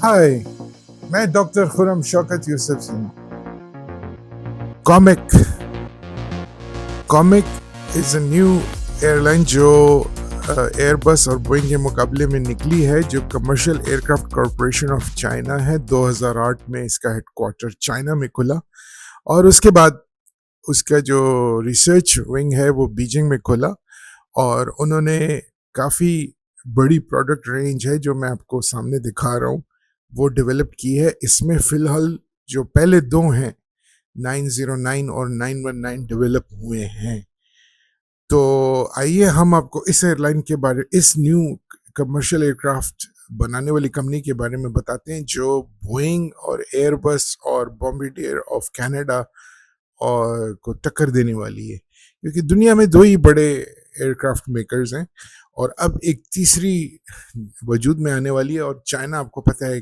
हाय, मैं doctor Khurram Shaukat Yusuf Singh. Comic comic is a new airline जो Airbus और बोइंग के मुकाबले में निकली है, जो commercial aircraft corporation of China है। 2008 में इसका हेडक्वार्टर चाइना में खुला और उसके बाद उसका जो रिसर्च विंग है वो बीजिंग में खुला और उन्होंने काफ़ी बड़ी प्रोडक्ट रेंज है जो मैं आपको सामने दिखा रहा हूँ वो डेवलप की है। इसमें फ़िलहाल जो पहले दो हैं 909 और 919 डेवलप हुए हैं। तो आइए हम आपको इस एयरलाइन के बारे, इस न्यू कमर्शियल एयरक्राफ्ट बनाने वाली कंपनी के बारे में बताते हैं जो बोइंग और एयरबस और बॉम्बार्डियर ऑफ कनाडा और को टक्कर देने वाली है, क्योंकि दुनिया में दो ही बड़े एयरक्राफ्ट मेकर्स हैं और अब एक तीसरी वजूद में आने वाली है। और चाइना आपको पता है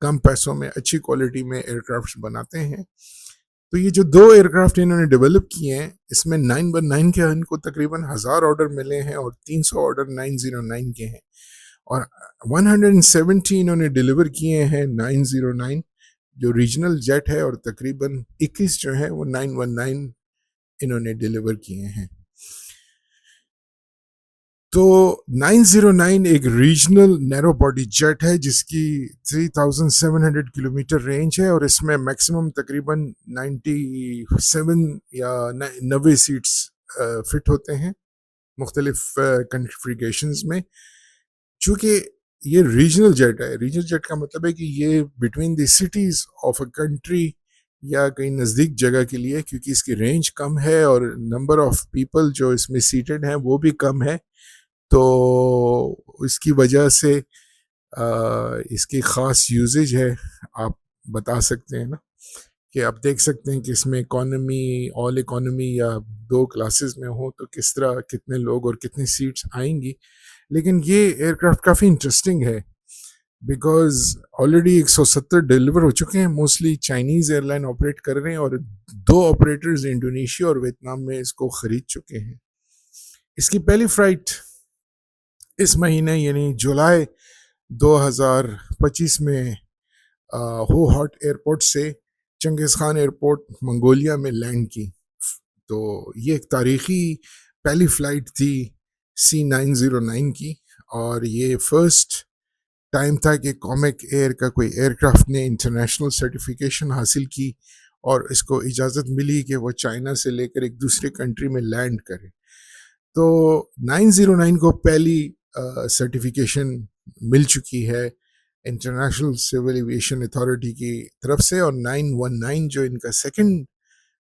कम पैसों में अच्छी क्वालिटी में एयरक्राफ्ट बनाते हैं। तो ये जो दो एयरक्राफ्ट इन्होंने डेवलप किए हैं, इसमें 919 के इनको तकरीबन 1000 ऑर्डर मिले हैं और 300 ऑर्डर 909 के हैं और 170 इन्होंने डिलीवर किए हैं 909 जो रीजनल जेट है, और तकरीबन 21 जो है वो 919 इन्होंने डिलीवर किए हैं। तो 909 एक रीजनल नैरो बॉडी जेट है जिसकी 3700 किलोमीटर रेंज है और इसमें मैक्सिमम तकरीबन 97 या 90 सीट्स फिट होते हैं मुख्तलिफ कन्फिगरेशंस में। चूँकि ये रीजनल जेट है, रीजनल जेट का मतलब है कि ये between the cities of a country या कहीं नज़दीक जगह के लिए, क्योंकि इसकी रेंज कम है और नंबर ऑफ पीपल जो इसमें सीटेड हैं वो भी कम है, तो इसकी वजह से इसकी ख़ास यूजेज है। आप बता सकते हैं ना कि आप देख सकते हैं कि इसमें इकोनॉमी, ऑल इकोनॉमी या दो क्लासेस में हो तो किस तरह कितने लोग और कितनी सीट्स आएंगी। लेकिन ये एयरक्राफ्ट काफ़ी इंटरेस्टिंग है बिकॉज ऑलरेडी 170 डिलीवर हो चुके हैं, मोस्टली चाइनीज़ एयरलाइन ऑपरेट कर रहे हैं और दो ऑपरेटर्स इंडोनेशिया और वियतनाम में इसको ख़रीद चुके हैं। इसकी पहली फ़्लाइट इस महीने यानी जुलाई 2025 में हो हॉट एयरपोर्ट से चंगेज़ खान एयरपोर्ट मंगोलिया में लैंड की। तो ये एक तारीखी पहली फ़्लाइट थी C909 की और ये फर्स्ट टाइम था कि कॉमिक एयर का कोई एयरक्राफ्ट ने इंटरनेशनल सर्टिफिकेशन हासिल की और इसको इजाज़त मिली कि वो चाइना से लेकर एक दूसरी कंट्री में लैंड करे। तो 909 को पहली सर्टिफिकेशन मिल चुकी है इंटरनेशनल सिविल एविएशन अथॉरिटी की तरफ से और 919 जो इनका सेकंड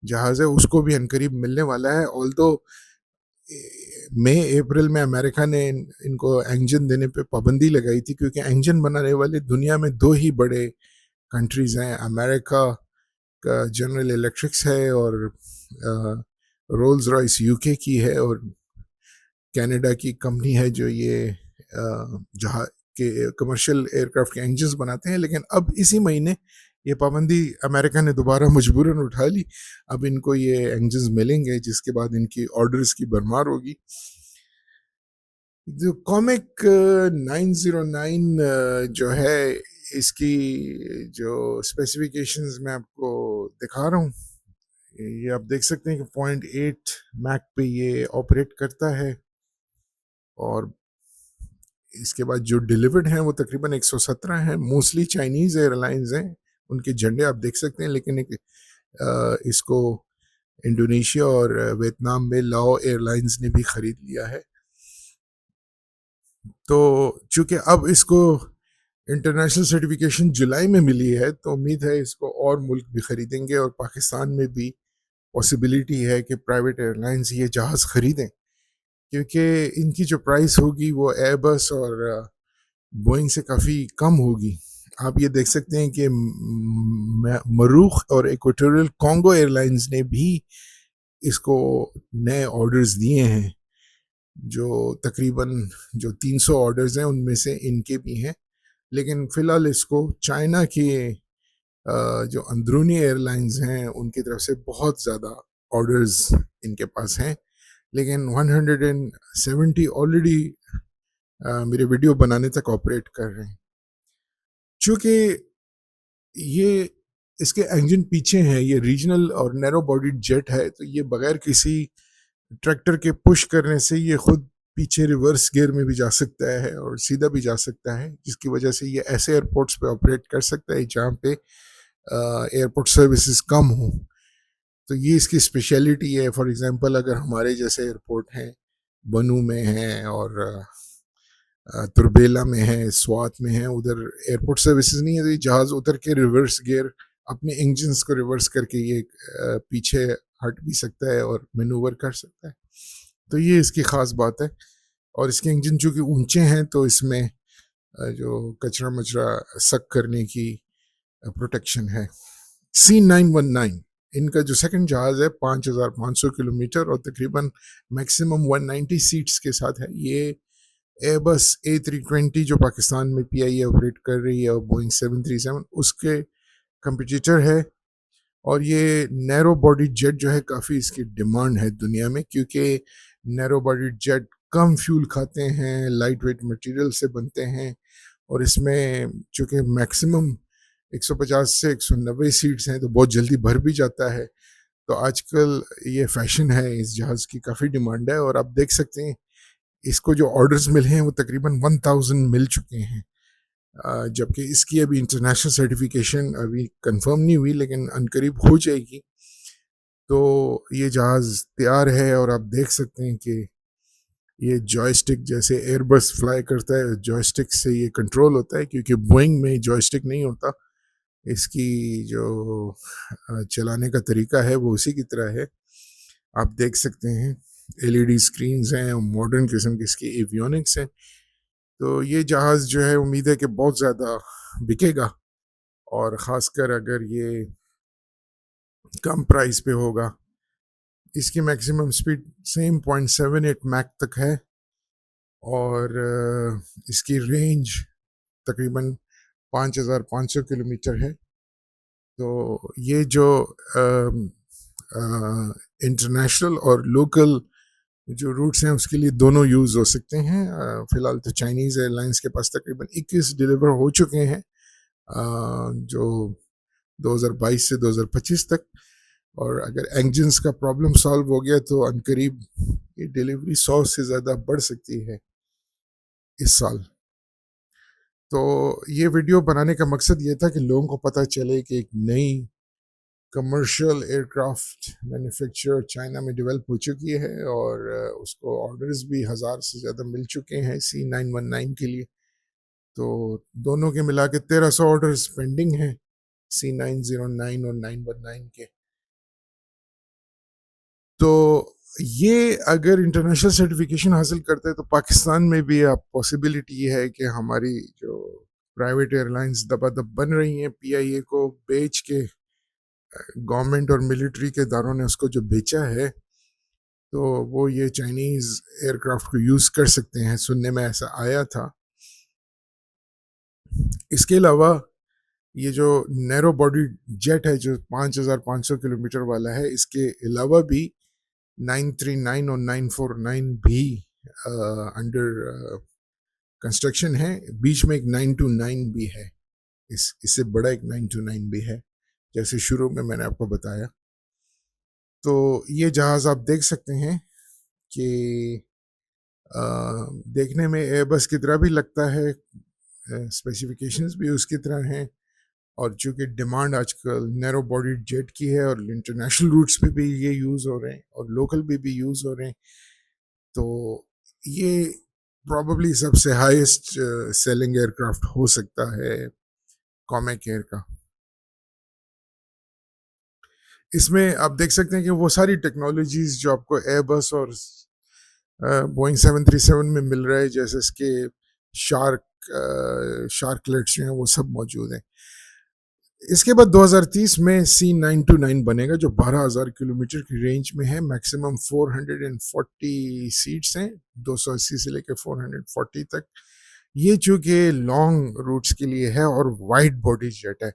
जहाज़ है उसको भी अनकरीब मिलने वाला है। ऑल्दो मई अप्रैल में अमेरिका ने इनको इंजन देने पे पाबंदी लगाई थी, क्योंकि इंजन बनाने वाले दुनिया में दो ही बड़े कंट्रीज़ हैं, अमेरिका का जनरल इलेक्ट्रिक्स है और रोल्स रॉयस यूके की है और कनाडा की कंपनी है जो ये जहाँ के कमर्शियल एयरक्राफ्ट के इंजन्स बनाते हैं। लेकिन अब इसी महीने ये पाबंदी अमेरिका ने दोबारा मजबूरन उठा ली। अब इनको ये इंजन्स मिलेंगे जिसके बाद इनकी ऑर्डर्स की भरमार होगी। जो कॉमिक 909 जो है इसकी जो स्पेसिफिकेशंस मैं आपको दिखा रहा हूँ, ये आप देख सकते हैं कि 0.8 मैक पे ये ऑपरेट करता है और इसके बाद जो डिलीवर्ड हैं वो तकरीबन 117 हैं। मोस्टली चाइनीज़ एयरलाइंस हैं, उनके झंडे आप देख सकते हैं, लेकिन एक इसको इंडोनेशिया और वियतनाम में लाओ एयरलाइंस ने भी ख़रीद लिया है। तो चूँकि अब इसको इंटरनेशनल सर्टिफिकेशन जुलाई में मिली है तो उम्मीद है इसको और मुल्क भी ख़रीदेंगे और पाकिस्तान में भी पॉसिबिलिटी है कि प्राइवेट एयरलाइंस ये जहाज़ ख़रीदें, क्योंकि इनकी जो प्राइस होगी वो एयरबस और बोइंग से काफ़ी कम होगी। आप ये देख सकते हैं कि मरूख और इक्वेटोरियल कॉन्गो एयरलाइंस ने भी इसको नए ऑर्डर्स दिए हैं, जो तकरीबन जो 300 ऑर्डर्स हैं उनमें से इनके भी हैं। लेकिन फ़िलहाल इसको चाइना के जो अंदरूनी एयरलाइंस हैं उनकी तरफ से बहुत ज़्यादा ऑर्डर्स इनके पास हैं, लेकिन 170 ऑलरेडी मेरे वीडियो बनाने तक ऑपरेट कर रहे हैं। चूँकि ये इसके इंजन पीछे हैं, ये रीजनल और नैरो बॉडीड जेट है, तो ये बगैर किसी ट्रैक्टर के पुश करने से ये खुद पीछे रिवर्स गियर में भी जा सकता है और सीधा भी जा सकता है, जिसकी वजह से ये ऐसे एयरपोर्ट्स पे ऑपरेट कर सकता है जहाँ पे एयरपोर्ट सर्विसेज कम हो। तो ये इसकी स्पेशलिटी है। फॉर एग्जांपल अगर हमारे जैसे एयरपोर्ट हैं, बनू में हैं और तुरबेला में है, स्वात में है, उधर एयरपोर्ट सर्विसेज नहीं है, तो ये जहाज़ उतर के रिवर्स गियर अपने इंजन्स को रिवर्स करके ये पीछे हट भी सकता है और मैनूवर कर सकता है। तो ये इसकी ख़ास बात है। और इसके इंजन चूँकि ऊंचे हैं तो इसमें जो कचरा मचरा सक करने की प्रोटेक्शन है। C919 इनका जो सेकंड जहाज़ है 5500 किलोमीटर और तकरीबन मैक्सिमम 190 सीट्स के साथ है। ये एयरबस A320 जो पाकिस्तान में PIA ऑपरेट कर रही है और बोइंग 737 उसके कंपटीटर है। और ये नैरो बॉडी जेट जो है काफ़ी इसकी डिमांड है दुनिया में, क्योंकि नैरो बॉडी जेट कम फ्यूल खाते हैं, लाइट वेट मटेरियल से बनते हैं और इसमें चूँकि मैक्सिमम 150 से 190 सीट्स हैं तो बहुत जल्दी भर भी जाता है। तो आजकल ये फैशन है, इस जहाज़ की काफ़ी डिमांड है और आप देख सकते हैं इसको जो ऑर्डर्स मिले हैं वो तकरीबन 1000 मिल चुके हैं। जबकि इसकी अभी इंटरनेशनल सर्टिफिकेशन अभी कंफर्म नहीं हुई, लेकिन अनकरीब हो जाएगी। तो ये जहाज़ तैयार है और आप देख सकते हैं कि ये जॉयस्टिक जैसे एयरबस फ्लाई करता है, जॉयस्टिक से ये कंट्रोल होता है, क्योंकि बोइंग में जॉयस्टिक नहीं होता। इसकी जो चलाने का तरीका है वो उसी की तरह है। आप देख सकते हैं LED स्क्रीन्स हैं और मॉडर्न किस्म की इसकी एवियोनिक्स हैं। तो ये जहाज़ जो है उम्मीद है कि बहुत ज़्यादा बिकेगा और ख़ासकर अगर ये कम प्राइस पे होगा। इसकी मैक्सिमम स्पीड सेम 0.78 मैक तक है और इसकी रेंज तकरीबन 5500 किलोमीटर है। तो ये जो इंटरनेशनल और लोकल जो रूट्स हैं उसके लिए दोनों यूज़ हो सकते हैं। फ़िलहाल तो चाइनीज़ एयरलाइंस के पास तकरीबन 21 डिलीवर हो चुके हैं, जो 2022 से 2025 तक। और अगर इंजन्स का प्रॉब्लम सॉल्व हो गया तो अनकरीब ये डिलीवरी 100 से ज़्यादा बढ़ सकती है इस साल। तो ये वीडियो बनाने का मकसद ये था कि लोगों को पता चले कि एक नई कमर्शियल एयरक्राफ्ट मैन्युफैक्चर चाइना में डेवलप हो चुकी है और उसको ऑर्डर्स भी 1000 से ज़्यादा मिल चुके हैं C919 के लिए। तो दोनों के मिला के 1300 ऑर्डर्स पेंडिंग हैं, C909 और 919 के। तो ये अगर इंटरनेशनल सर्टिफिकेशन हासिल करते हैं तो पाकिस्तान में भी अब पॉसिबिलिटी है कि हमारी जो प्राइवेट एयरलाइंस दबादब बन रही हैं PIA को बेच के, गवर्नमेंट और मिलिट्री के इदारों ने उसको जो बेचा है, तो वो ये चाइनीज़ एयरक्राफ्ट को यूज़ कर सकते हैं, सुनने में ऐसा आया था। इसके अलावा ये जो नैरो बॉडी जेट है जो 5500 किलोमीटर वाला है, इसके अलावा भी 939 और 949 भी अंडर कंस्ट्रक्शन है। बीच में एक 929 भी है, इससे बड़ा एक 929 भी है, जैसे शुरू में मैंने आपको बताया। तो ये जहाज़ आप देख सकते हैं कि देखने में एयरबस की तरह भी लगता है, स्पेसिफिकेशंस भी उसकी तरह हैं। और चूँकि डिमांड आजकल नैरो बॉडी जेट की है और इंटरनेशनल रूट्स पे भी ये यूज़ हो रहे हैं और लोकल भी यूज़ हो रहे हैं, तो ये प्रॉब्ली सबसे हाईएस्ट सेलिंग एयरक्राफ्ट हो सकता है कॉमेक एयर का। इसमें आप देख सकते हैं कि वो सारी टेक्नोलॉजीज जो आपको एयरबस और बोइंग 737 में मिल रहा है, जैसे इसके शार्कलेट्स जो हैं वो सब मौजूद हैं। इसके बाद 2030 में C929 बनेगा जो 12,000 किलोमीटर की रेंज में है, मैक्सिमम 440 सीट्स हैं, 280 से लेकर 440 तक। ये चूँकि लॉन्ग रूट्स के लिए है और वाइड बॉडी जेट है।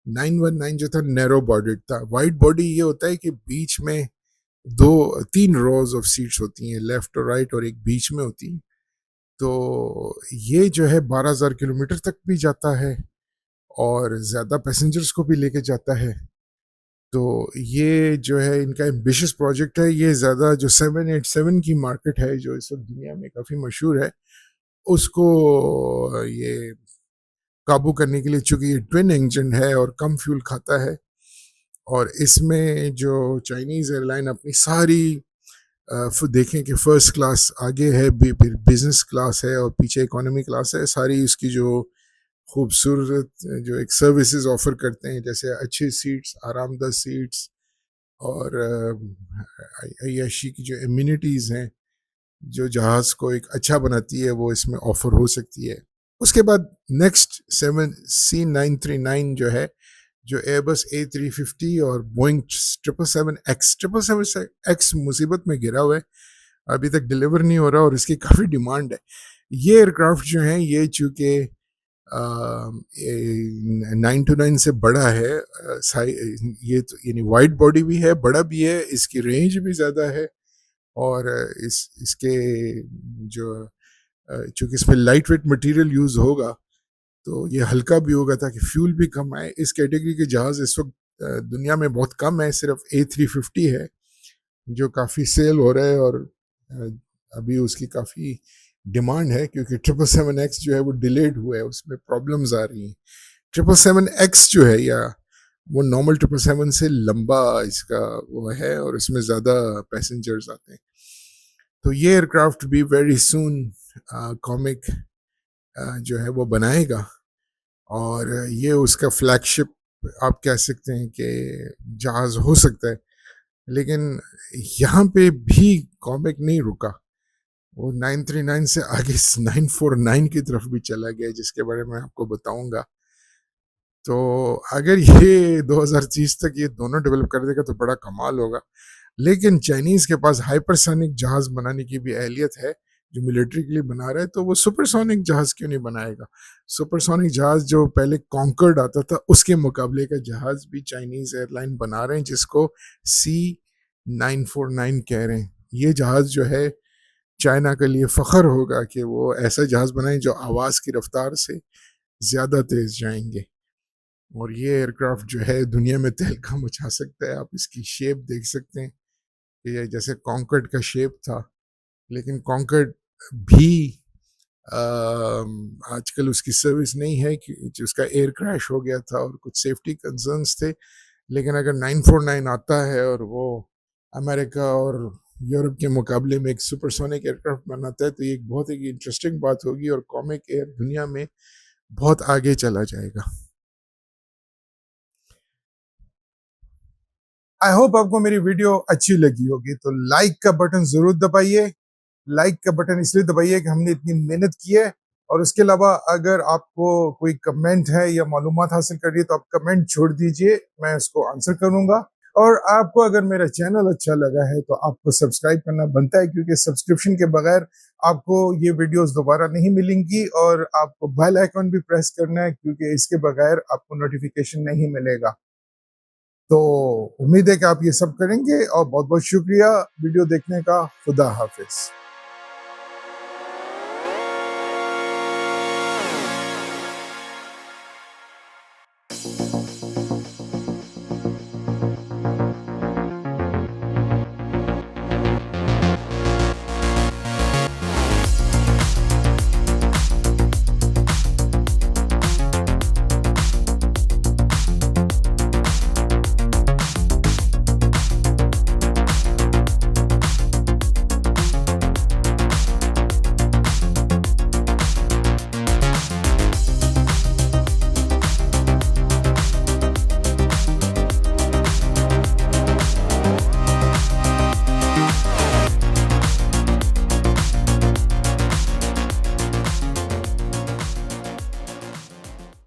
919 जो था नैरो बॉडी था। वाइड बॉडी ये होता है कि बीच में दो तीन रोज ऑफ सीट्स होती हैं, लेफ्ट और राइट, और एक बीच में होती है। तो ये जो है 12,000 किलोमीटर तक भी जाता है और ज़्यादा पैसेंजर्स को भी लेके जाता है। तो ये जो है इनका एम्बिशियस प्रोजेक्ट है। ये ज़्यादा जो 787 की मार्केट है जो इस वक्त दुनिया में काफ़ी मशहूर है, उसको ये काबू करने के लिए, चूंकि ये ट्विन इंजन है और कम फ्यूल खाता है, और इसमें जो चाइनीज़ एयरलाइन अपनी सारी देखें कि फर्स्ट क्लास आगे है, फिर बिजनेस क्लास है और पीछे इकोनॉमी क्लास है, सारी उसकी जो खूबसूरत जो एक सर्विसेज ऑफर करते हैं, जैसे अच्छी सीट्स, आरामदा सीट्स, और अय्याशी की जो इम्यूनिटीज़ हैं जो जहाज़ को एक अच्छा बनाती है, वो इसमें ऑफर हो सकती है। उसके बाद नेक्स्ट 7C939 जो है, जो एयरबस A350 और बोइंग 777X मुसीबत में गिरा हुआ है, अभी तक डिलीवर नहीं हो रहा और इसकी काफ़ी डिमांड है। ये एयरक्राफ्ट जो हैं, ये चूँकि 929 से बड़ा है, ये तो यानी वाइड बॉडी भी है, बड़ा भी है, इसकी रेंज भी ज़्यादा है, और इसके जो चूँकि इसमें लाइट वेट मटेरियल यूज़ होगा, तो ये हल्का भी होगा ताकि फ्यूल भी कम आए। इस कैटेगरी के जहाज़ इस वक्त दुनिया में बहुत कम है, सिर्फ A350 है जो काफ़ी सेल हो रहा है, और अ, अभी उसकी काफ़ी डिमांड है, क्योंकि 777X जो है वो डिलेड हुआ है, उसमें प्रॉब्लम्स आ रही हैं। 777X जो है, या वो नॉर्मल 777 से लंबा इसका वो है, और इसमें ज़्यादा पैसेंजर्स आते हैं। तो ये एयरक्राफ्ट भी वेरी सून कॉमिक जो है वो बनाएगा, और ये उसका फ्लैगशिप आप कह सकते हैं कि जहाज हो सकता है। लेकिन यहाँ पे भी कॉमिक नहीं रुका, वो 939 से आगे 949 की तरफ भी चला गया, जिसके बारे में आपको बताऊंगा। तो अगर ये 2030 तक ये दोनों डेवलप कर देगा तो बड़ा कमाल होगा। लेकिन चाइनीज के पास हाइपरसोनिक जहाज बनाने की भी अहलियत है, जो मिलिट्री के लिए बना रहा है, तो वो सुपरसोनिक जहाज क्यों नहीं बनाएगा? सुपरसोनिक जहाज जो पहले कॉन्कर्ड आता था, उसके मुकाबले का जहाज भी चाइनीज एयरलाइन बना रहे हैं, जिसको C949 कह रहे हैं। ये जहाज जो है, चाइना के लिए फ़ख्र होगा कि वो ऐसा जहाज बनाए जो आवाज़ की रफ्तार से ज़्यादा तेज़ जाएंगे। और ये एयरक्राफ्ट जो है दुनिया में तहलका मचा सकता है। आप इसकी शेप देख सकते हैं, ये जैसे कॉन्कर्ड का शेप था, लेकिन कॉन्कर्ड भी आजकल उसकी सर्विस नहीं है, कि उसका एयर क्रैश हो गया था और कुछ सेफ्टी कंसर्न्स थे। लेकिन अगर 949 आता है और वो अमेरिका और यूरोप के मुकाबले में एक सुपरसोनिक एयरक्राफ्ट बनाता है, तो ये एक बहुत ही इंटरेस्टिंग बात होगी, और कॉमिक एयर दुनिया में बहुत आगे चला जाएगा। आई होप आपको मेरी वीडियो अच्छी लगी होगी, तो लाइक का बटन जरूर दबाइए। लाइक का बटन इसलिए दबाइए कि हमने इतनी मेहनत की है, और उसके अलावा अगर आपको कोई कमेंट है या मालूमात हासिल करनी है, तो आप कमेंट छोड़ दीजिए, मैं उसको आंसर करूंगा। और आपको अगर मेरा चैनल अच्छा लगा है तो आपको सब्सक्राइब करना बनता है, क्योंकि सब्सक्रिप्शन के बगैर आपको ये वीडियोस दोबारा नहीं मिलेंगी, और आपको बेल आइकन भी प्रेस करना है, क्योंकि इसके बगैर आपको नोटिफिकेशन नहीं मिलेगा। तो उम्मीद है कि आप ये सब करेंगे, और बहुत बहुत शुक्रिया वीडियो देखने का। खुदा हाफिज।